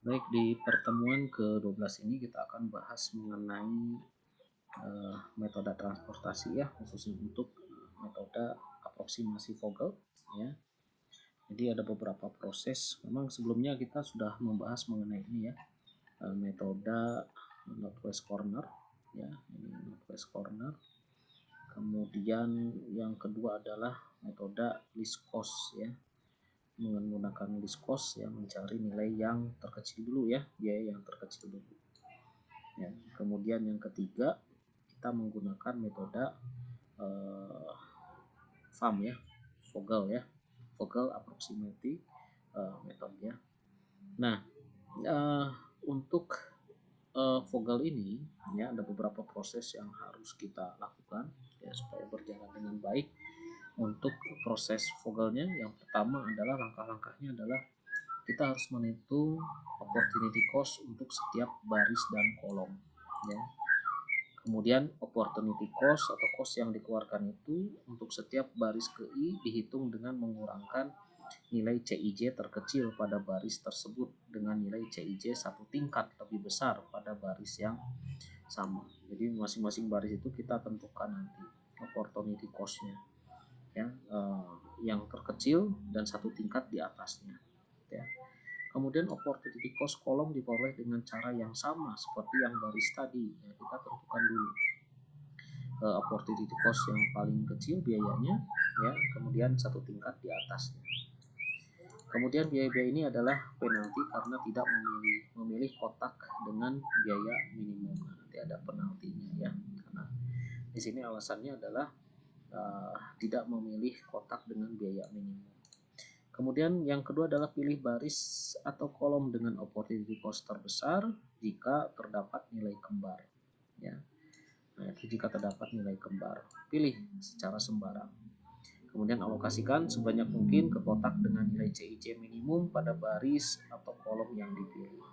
Baik, di pertemuan ke-12 ini kita akan bahas mengenai metode transportasi ya, khususnya untuk metode aproksimasi Vogel ya. Jadi ada beberapa proses. Memang sebelumnya kita sudah membahas mengenai ini ya, metode Northwest Corner ya, ini Northwest Corner. Kemudian yang kedua adalah metode least cost ya, menggunakan least cost ya, mencari nilai yang terkecil dulu ya, biaya yang terkecil dulu ya. Kemudian yang ketiga kita menggunakan metode FAM ya, Vogel ya, Vogel approximate method ya. Nah, uh, untuk Vogel ini ya ada beberapa proses yang harus kita lakukan ya supaya berjalan dengan baik. Untuk proses Vogelnya, yang pertama adalah langkah-langkahnya adalah kita harus menentukan opportunity cost untuk setiap baris dan kolom ya. Kemudian opportunity cost atau cost yang dikeluarkan itu untuk setiap baris ke I dihitung dengan mengurangkan nilai CIJ terkecil pada baris tersebut dengan nilai CIJ satu tingkat lebih besar pada baris yang sama. Jadi masing-masing baris itu kita tentukan nanti opportunity cost-nya ya, yang terkecil dan satu tingkat di atasnya ya. Kemudian opportunity cost kolom diperoleh dengan cara yang sama seperti yang baris tadi ya, kita tentukan dulu opportunity cost yang paling kecil biayanya ya, kemudian satu tingkat di atasnya. Kemudian biaya-biaya ini adalah penalti karena tidak memilih kotak dengan biaya minimum. Nanti ada penaltinya ya, karena di sini alasannya adalah tidak memilih kotak dengan biaya minimum. Kemudian yang kedua adalah pilih baris atau kolom dengan opportunity cost terbesar jika terdapat nilai kembar ya. Nah, jika terdapat nilai kembar, pilih secara sembarang. Kemudian alokasikan sebanyak mungkin ke kotak dengan nilai CIJ minimum pada baris atau kolom yang dipilih.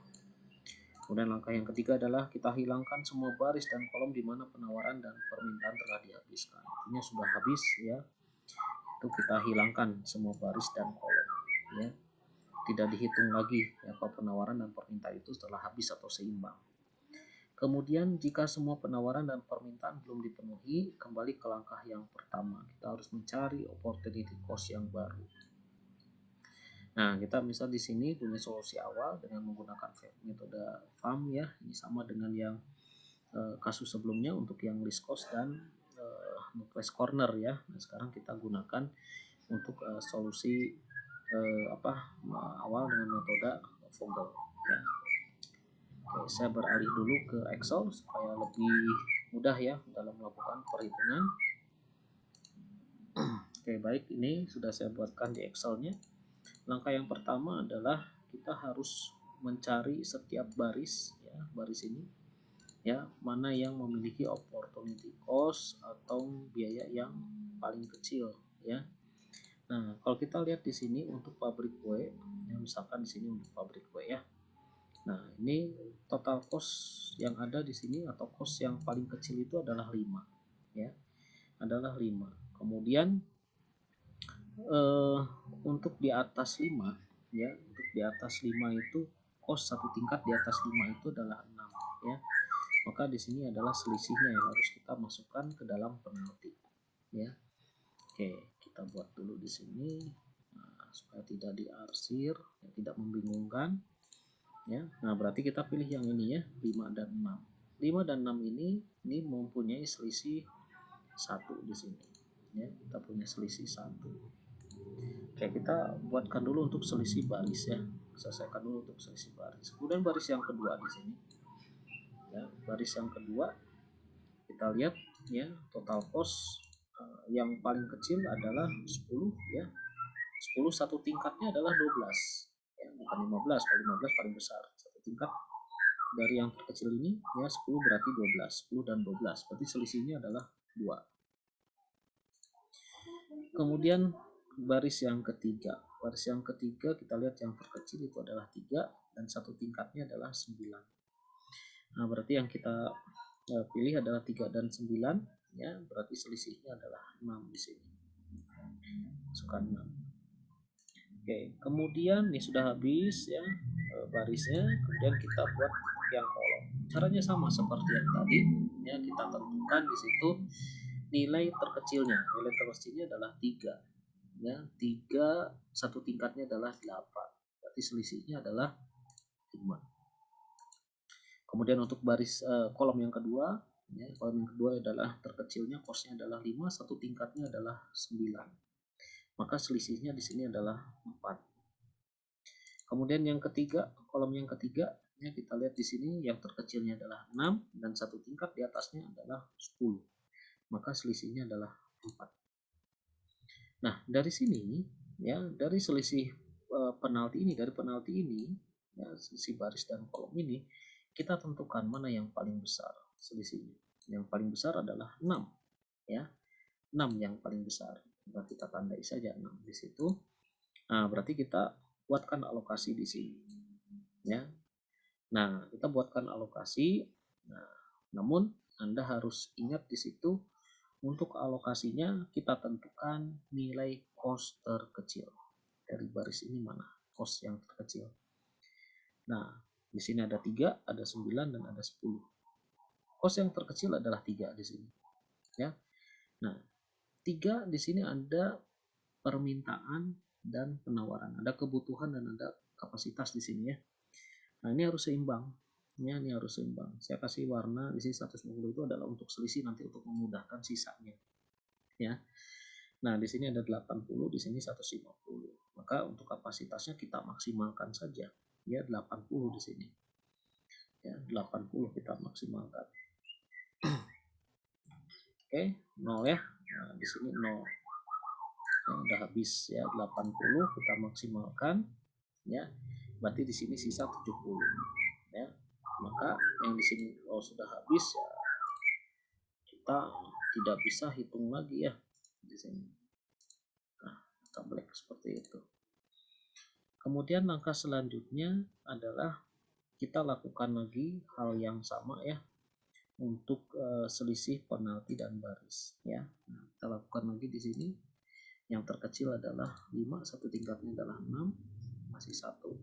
Kemudian langkah yang ketiga adalah kita hilangkan semua baris dan kolom di mana penawaran dan permintaan telah dihabiskan. Artinya sudah habis ya, itu kita hilangkan semua baris dan kolom ya. Tidak dihitung lagi ya, apa penawaran dan permintaan itu setelah habis atau seimbang. Kemudian jika semua penawaran dan permintaan belum dipenuhi, kembali ke langkah yang pertama. Kita harus mencari opportunity cost yang baru. Nah, kita misal di sini punya solusi awal dengan menggunakan metode FAM ya. Ini sama dengan yang kasus sebelumnya untuk yang least cost dan Northwest Corner ya. Nah, sekarang kita gunakan untuk solusi awal dengan metode Vogel ya. Oke, saya beralih dulu ke Excel supaya lebih mudah ya dalam melakukan perhitungan. Oke, baik, ini sudah saya buatkan di Excelnya. Langkah yang pertama adalah kita harus mencari setiap baris ya, baris ini ya, mana yang memiliki opportunity cost atau biaya yang paling kecil ya. Nah, kalau kita lihat di sini untuk pabrik kue, ya misalkan di sini untuk pabrik kue ya. Nah, ini total cost yang ada di sini atau cost yang paling kecil itu adalah 5 ya. Adalah 5. Kemudian untuk di atas 5 ya, untuk di atas 5 itu cost satu tingkat di atas 5 itu adalah 6 ya. Maka di sini adalah selisihnya yang harus kita masukkan ke dalam penalti ya. Oke, kita buat dulu di sini supaya tidak diarsir, ya, tidak membingungkan. Ya. Nah, berarti kita pilih yang ini ya, 5 dan 6. 5 dan 6 ini mempunyai selisih 1 di sini. Ya, kita punya selisih 1. Oke, kita buatkan dulu untuk selisih baris ya. Selesaikan dulu untuk selisih baris. Kemudian baris yang kedua di sini. Ya, baris yang kedua kita lihat ya, total cost yang paling kecil adalah 10 ya. 10 satu tingkatnya adalah 12 ya, bukan 15. Kalau 15 paling besar. Satu tingkat dari yang terkecil ini ya 10 berarti 12, 10 dan 12 berarti selisihnya adalah 2. Kemudian baris yang ketiga kita lihat yang terkecil itu adalah 3 dan satu tingkatnya adalah 9. Nah, berarti yang kita pilih adalah 3 dan 9 ya, berarti selisihnya adalah 6 di sini. Masukkan 6. Oke, kemudian ini sudah habis ya, barisnya, kemudian kita buat yang kolom. Caranya sama seperti yang tadi, ya kita tentukan di situ nilai terkecilnya. Nilai terkecilnya adalah 3, ya 3, satu tingkatnya adalah 8, berarti selisihnya adalah 5. Kemudian untuk baris kolom yang kedua, ya, kolom yang kedua adalah terkecilnya, cosnya adalah 5, satu tingkatnya adalah 9, maka selisihnya di sini adalah 4. Kemudian yang ketiga, kolom yang ketiga, ya kita lihat di sini yang terkecilnya adalah 6 dan satu tingkat di atasnya adalah 10, maka selisihnya adalah 4. Nah, dari sini, ya dari selisih penalti ini, ya selisih baris dan kolom ini, kita tentukan mana yang paling besar selisihnya. Yang paling besar adalah 6, ya 6 yang paling besar. Nah, kita tandai saja 6 di situ. Nah, berarti kita buatkan alokasi di sini, ya. Nah, kita buatkan alokasi. Nah, namun Anda harus ingat di situ, untuk alokasinya kita tentukan nilai kos terkecil. Dari baris ini mana kos yang terkecil. Nah, di sini ada 3, ada 9, dan ada 10. Kos yang terkecil adalah 3 di sini, ya. Nah, 3 di sini ada permintaan dan penawaran, ada kebutuhan dan ada kapasitas di sini, ya. Nah, ini harus seimbang. Ya, ini harus seimbang. Saya kasih warna di sini 150 itu adalah untuk selisih, nanti untuk memudahkan sisanya, ya. Nah, di sini ada 80, di sini 150. Maka untuk kapasitasnya kita maksimalkan saja, ya 80 di sini. Ya, 80 kita maksimalkan. Oke, 0 ya. Nah, di sini 0. Ya, udah habis ya, 80 kita maksimalkan, ya. Berarti di sini sisa 70, ya. Maka yang di sini sudah habis, ya kita tidak bisa hitung lagi ya di sini. Nah, kita black seperti itu. Kemudian langkah selanjutnya adalah kita lakukan lagi hal yang sama, ya, untuk selisih penalti dan baris, ya. Nah, kita lakukan lagi di sini. Yang terkecil adalah 5, satu tingkatnya adalah 6, masih 1.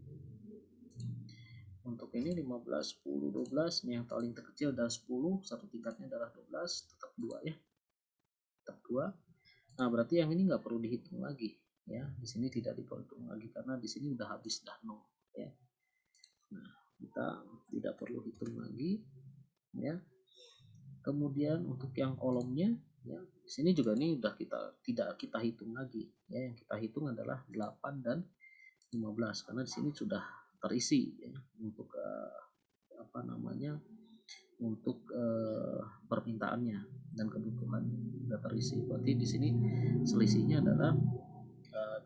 Untuk ini 15, 10, 12, ini yang paling terkecil adalah 10, satu tingkatnya adalah 12, tetap 2, ya. Tetap 2. Nah, berarti yang ini nggak perlu dihitung lagi, ya. Di sini tidak dihitung lagi karena di sini udah habis, dah 0, ya. Nah, kita tidak perlu hitung lagi, ya. Kemudian untuk yang kolomnya, ya, di sini juga ini udah tidak kita hitung lagi, ya. Yang kita hitung adalah 8 dan 15 karena di sini sudah terisi, ya, untuk apa namanya, untuk permintaannya dan kebutuhan sudah terisi. Berarti di sini selisihnya adalah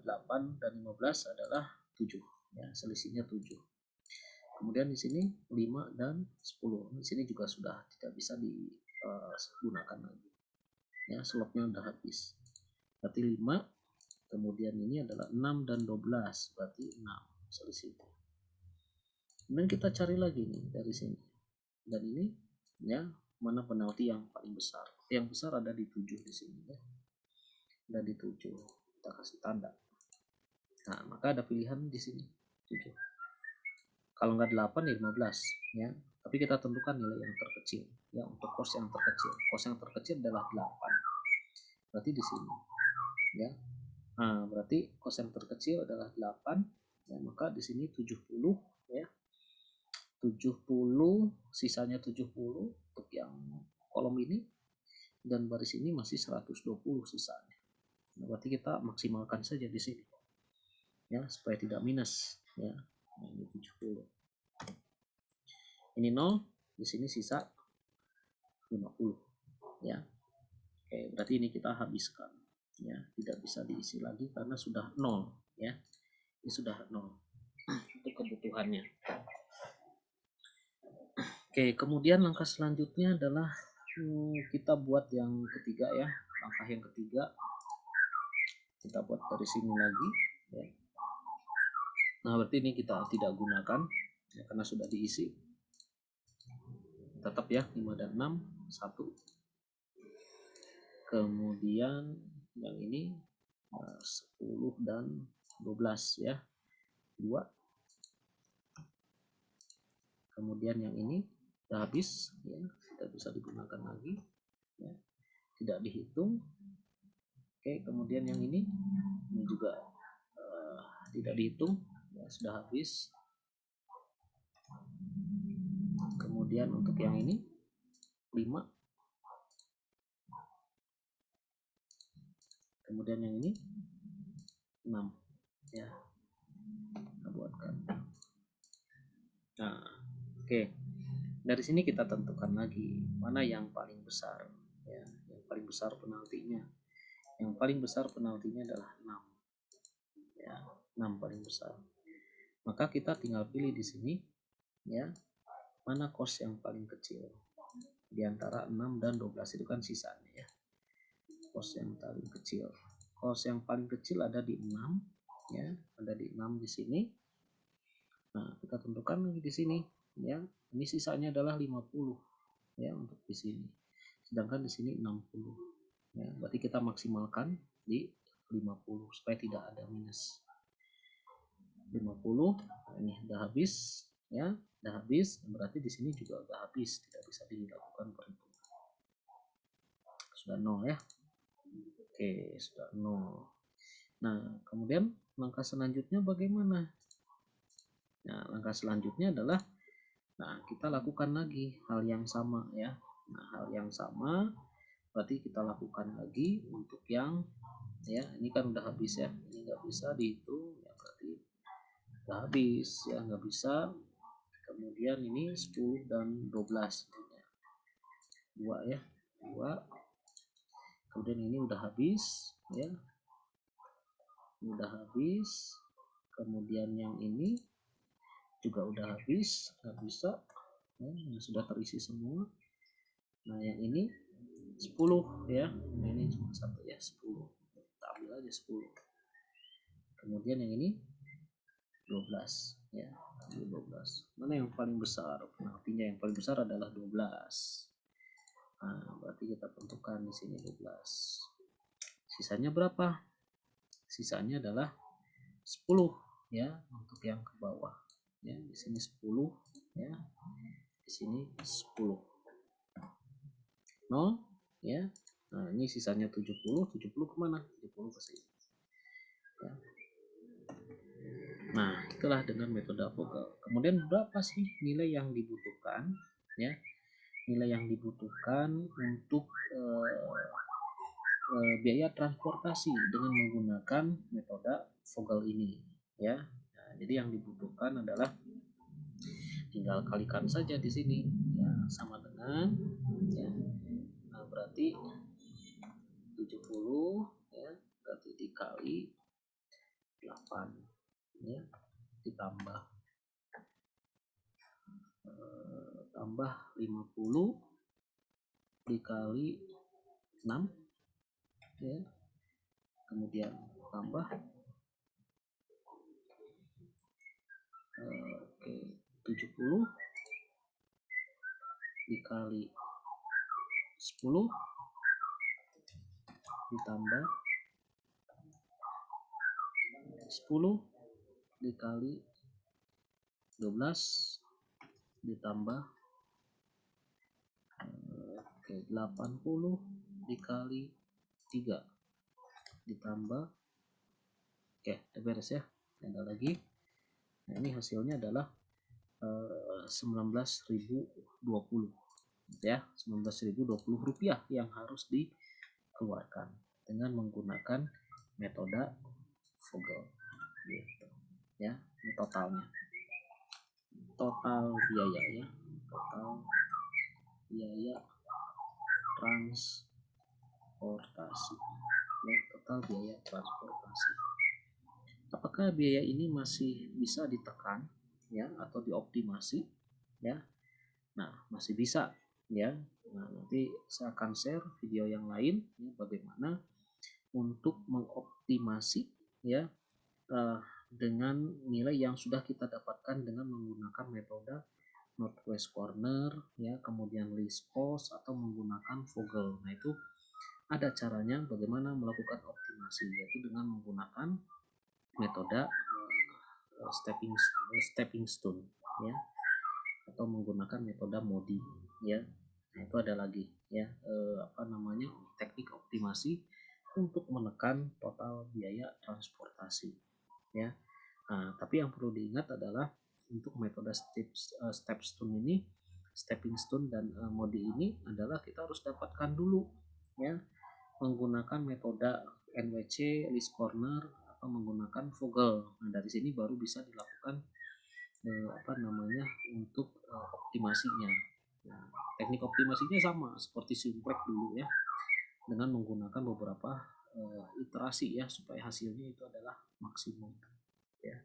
8 dan 15 adalah 7, ya, selisihnya 7. Kemudian di sini 5 dan 10. Di sini juga sudah tidak bisa digunakan lagi. Ya, slotnya udah habis. Berarti 5, kemudian ini adalah 6 dan 12, berarti 6 selisihnya. Kemudian kita cari lagi nih dari sini. Dan ini, ya, mana penalti yang paling besar? Yang besar ada di 7 di sini, ya. Ada di 7. Kita kasih tanda. Nah, maka ada pilihan di sini 7. Kalau nggak 8 ya 15, ya. Tapi kita tentukan nilai yang terkecil, ya, untuk kos yang terkecil. Kos yang terkecil adalah 8. Berarti di sini, ya. Nah, berarti kos yang terkecil adalah 8, ya, maka di sini 70, ya. 70, sisanya 70 untuk yang kolom ini, dan baris ini masih 120 sisanya. Nah, berarti kita maksimalkan saja di sini, ya, supaya tidak minus, ya. Nah, ini 70. Ini 0, di sini sisa 50, ya. Oke, berarti ini kita habiskan, ya, tidak bisa diisi lagi karena sudah 0, ya. Ini sudah 0 untuk kebutuhannya. Oke, kemudian langkah selanjutnya adalah kita buat yang ketiga, ya. Langkah yang ketiga kita buat dari sini lagi, ya. Nah, berarti ini kita tidak gunakan, ya, karena sudah diisi. Tetap, ya, 5 dan 6, 1. Kemudian yang ini 10 dan 12, ya, 2. kemudian yang ini sudah habis ya, tidak bisa digunakan lagi ya, tidak dihitung. Oke, kemudian yang ini juga tidak dihitung ya, sudah habis. Kemudian untuk yang ini 5, kemudian yang ini 6 ya, kita buatkan. Nah, oke, dari sini kita tentukan lagi mana yang paling besar ya, yang paling besar penaltinya. Yang paling besar penaltinya adalah 6 ya, 6 paling besar. Maka kita tinggal pilih di sini ya, mana cost yang paling kecil di antara 6 dan 12 itu kan sisanya ya. Cost yang paling kecil. Cost yang paling kecil ada di 6 ya, ada di 6 di sini. Nah, kita tentukan lagi di sini ya. Ini sisanya adalah 50 ya untuk di sini. Sedangkan di sini 60. Ya, berarti kita maksimalkan di 50 supaya tidak ada minus. 50 ini udah habis ya, udah habis, berarti di sini juga udah habis, tidak bisa dilakukan perhitungan. Sudah 0 ya. Oke, sudah 0. Nah, kemudian langkah selanjutnya bagaimana? Nah, langkah selanjutnya adalah kita lakukan lagi hal yang sama ya. Nah, hal yang sama berarti kita lakukan lagi untuk yang ya, ini kan udah habis ya, ini nggak bisa dihitung ya, berarti udah habis ya, nggak bisa. Kemudian ini 10 dan 12 2 ya, 2. Kemudian ini udah habis ya, ini udah habis. Kemudian yang ini juga udah habis, nggak bisa ya, sudah terisi semua. Nah, yang ini 10 ya, nah, ini cuma satu ya, 10 kita ambil aja 10. Kemudian yang ini 12 ya, ambil 12. Mana yang paling besar? Artinya yang paling besar adalah 12. Nah, berarti kita tentukan di sini 12. Sisanya berapa? Sisanya adalah 10 ya, untuk yang ke bawah ya, di sini 10 ya, di sini 10 0 ya. Nah, ini sisanya 70 kemana? 70 ke sini ya. Nah, itulah dengan metode Vogel. Kemudian berapa sih nilai yang dibutuhkan ya, nilai yang dibutuhkan untuk biaya transportasi dengan menggunakan metode Vogel ini ya. Nah, jadi yang dibutuhkan adalah tinggal kalikan saja di sini ya, sama dengan ya, nah, berarti 70 ya, berarti dikali 8 ya, ditambah tambah 50 dikali 6 ya, kemudian tambah oke, 70 dikali 10 ditambah 10 dikali 12 ditambah 80 dikali 3 ditambah udah beres ya, ada lagi. Nah, ini hasilnya adalah 19.020 ya, 19.020 rupiah yang harus dikeluarkan dengan menggunakan metode Vogel gitu ya. Ini totalnya, total biaya ya, total biaya transportasi ya, total biaya transportasi. Apakah biaya ini masih bisa ditekan ya, atau dioptimasi ya? Nah, masih bisa ya. Nah, nanti saya akan share video yang lain ya, bagaimana untuk mengoptimasi ya, dengan nilai yang sudah kita dapatkan dengan menggunakan metode Northwest Corner ya, kemudian least cost atau menggunakan Vogel. Nah, itu ada caranya bagaimana melakukan optimasi, yaitu dengan menggunakan metode stepping stone ya. atau menggunakan metode MODI ya. Nah, itu ada lagi ya, teknik optimasi untuk menekan total biaya transportasi ya. Nah, tapi yang perlu diingat adalah untuk metode stepping stone dan MODI ini adalah kita harus dapatkan dulu ya, menggunakan metode NWC, least corner, atau menggunakan Vogel. Nah, dari sini baru bisa dilakukan untuk optimasinya. Nah, teknik optimasinya sama seperti simplex dulu ya, dengan menggunakan beberapa iterasi ya, supaya hasilnya itu adalah maksimum ya.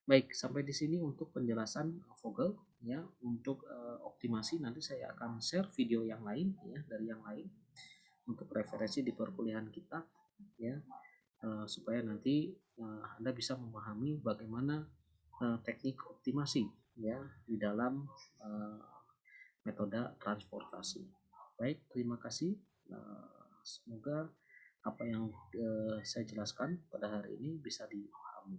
Baik, sampai di sini untuk penjelasan Vogel ya. Untuk optimasi nanti saya akan share video yang lain ya, dari yang lain untuk referensi di perkuliahan kita ya, supaya nanti Anda bisa memahami bagaimana teknik optimasi ya di dalam metode transportasi. Baik, terima kasih. Semoga apa yang saya jelaskan pada hari ini bisa dipahami.